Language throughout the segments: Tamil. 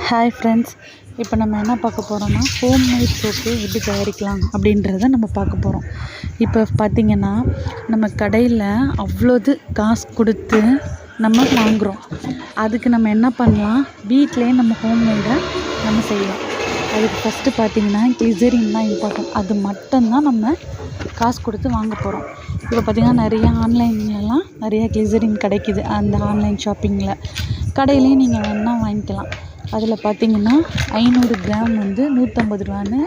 ஹாய் ஃப்ரெண்ட்ஸ், இப்போ நம்ம என்ன பார்க்க போகிறோம்னா ஹோம்மேட் சோப்பு எப்படி தயாரிக்கலாம் அப்படின்றத நம்ம பார்க்க போகிறோம். இப்போ பார்த்திங்கன்னா நம்ம கடையில் அவ்வளோது காசு கொடுத்து நம்ம வாங்குகிறோம். அதுக்கு நம்ம என்ன பண்ணலாம், வீட்டிலேயே நம்ம ஹோம்மேடாக நம்ம செய்யலாம். அதுக்கு ஃபஸ்ட்டு பார்த்திங்கன்னா கிளிசரின் தான் இம்பார்ட்டன்ட். அது மட்டும்தான் நம்ம காசு கொடுத்து வாங்க போகிறோம். இப்போ பார்த்திங்கன்னா நிறையா ஆன்லைன்லலாம் நிறையா கிளிசரின் கிடைக்கிது. அந்த ஆன்லைன் ஷாப்பிங்கில் கடையிலையும் நீங்கள் வேணால் வாங்கிக்கலாம். அதில் பார்த்திங்கன்னா 500 கிராம் வந்து 150 ரூபான்னு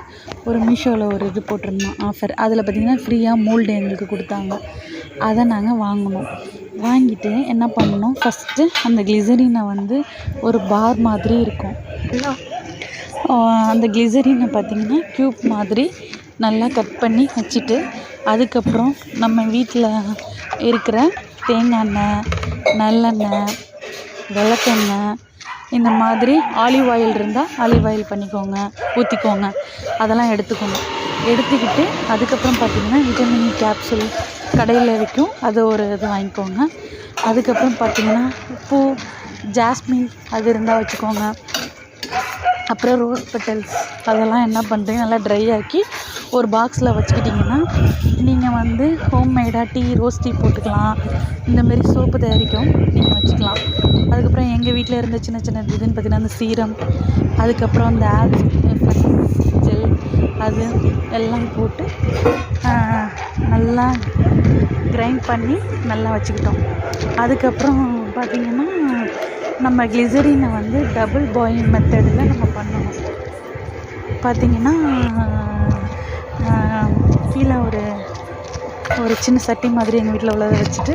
ஒரு மீஷோவில் ஒரு இது போட்டிருந்தோம் ஆஃபர். அதில் பார்த்திங்கன்னா ஃப்ரீயாக மோல்டு எங்களுக்கு கொடுத்தாங்க. அதை நாங்கள் வாங்கினோம். வாங்கிட்டு என்ன பண்ணணும், ஃபஸ்ட்டு அந்த கிளிசரினை வந்து ஒரு பார் மாதிரி இருக்கும். அந்த கிளிசரினை பார்த்திங்கன்னா க்யூப் மாதிரி நல்லா கட் பண்ணி வச்சுட்டு, அதுக்கப்புறம் நம்ம வீட்டில் இருக்கிற தேங்காய் எண்ணெய், நல்லெண்ணெய், விளக்கெண்ணெய், இந்த மாதிரி ஆலிவ் ஆயில் இருந்தால் ஆலிவ் ஆயில் பண்ணிக்கோங்க, ஊற்றிக்கோங்க. அதெல்லாம் எடுத்துக்கிட்டு அதுக்கப்புறம் பார்த்திங்கன்னா விட்டமின் கேப்சூல் கடையில் விற்கும், அது ஒரு இது வாங்கிக்கோங்க. அதுக்கப்புறம் பார்த்திங்கன்னா பூ, ஜாஸ்மின் அது இருந்தால் வச்சுக்கோங்க. அப்புறம் ரோஸ் பெட்டல்ஸ் அதெல்லாம் என்ன பண்ணுறீங்க, நல்லா ட்ரை ஆக்கி ஒரு பாக்ஸில் வச்சுக்கிட்டிங்கன்னா நீங்கள் வந்து ஹோம்மேடாக ரோஸ் டீ போட்டுக்கலாம். இந்தமாரி சோப்பு தயாரிக்கவும் நீங்கள் வச்சுக்கலாம். அதுக்கப்புறம் எங்கள் வீட்டில் இருந்த சின்ன சின்ன இதுன்னு பார்த்திங்கன்னா அந்த சீரம், அதுக்கப்புறம் அந்த ஜெல், அது எல்லாம் போட்டு நல்லா கிரைண்ட் பண்ணி நல்லா வச்சுக்கிட்டோம். அதுக்கப்புறம் பார்த்திங்கன்னா நம்ம கிளிசரினை வந்து டபுள் பாயிலிங் மெத்தடில் நம்ம பண்ணணும். பார்த்திங்கன்னா கீழே ஒரு சின்ன சட்டி மாதிரி எங்கள் வீட்டில் உள்ளதை வச்சுட்டு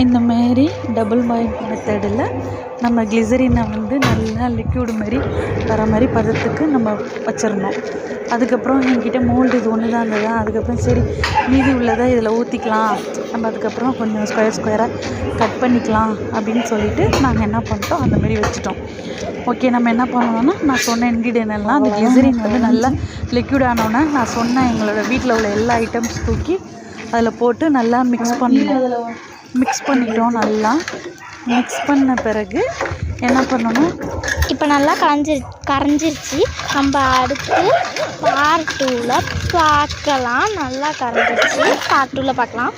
இந்தமாரி டபுள் பாயிலிங் மெத்தடில் நம்ம கிளிசரினை வந்து நல்லா லிக்யூடு மாதிரி வர மாதிரி பதத்துக்கு நம்ம வச்சிடணும். அதுக்கப்புறம் என்கிட்ட மோல்டு இது ஒன்று தான் இருந்தது. அதுக்கப்புறம் சரி மீதி உள்ளதை இதில் ஊற்றிக்கலாம், நம்ம அதுக்கப்புறம் கொஞ்சம் ஸ்கொயராக கட் பண்ணிக்கலாம் அப்படின்னு சொல்லிட்டு நாங்கள் என்ன பண்ணிட்டோம், அந்தமாரி வச்சுட்டோம். ஓகே, நம்ம என்ன பண்ணணும்னா நான் சொன்ன இன்க்ரீடியன்ட் எல்லாம் அந்த கிளிசரின் வந்து நல்லா லிக்யூட் ஆனோன்னே நான் சொன்ன எங்களோட வீட்டில் உள்ள எல்லா ஐட்டம்ஸ் தூக்கி அதில் போட்டு நல்லா மிக்ஸ் பண்ணிட்டோம். நல்லா மிக்ஸ் பண்ண பிறகு என்ன பண்ணணும், இப்போ நல்லா கரைஞ்சிருச்சு. நம்ம அடுத்து பார்ட் 2ல் பார்க்கலாம். நல்லா கரைஞ்சிருச்சு, பார்ட் 2ல் பார்க்கலாம்.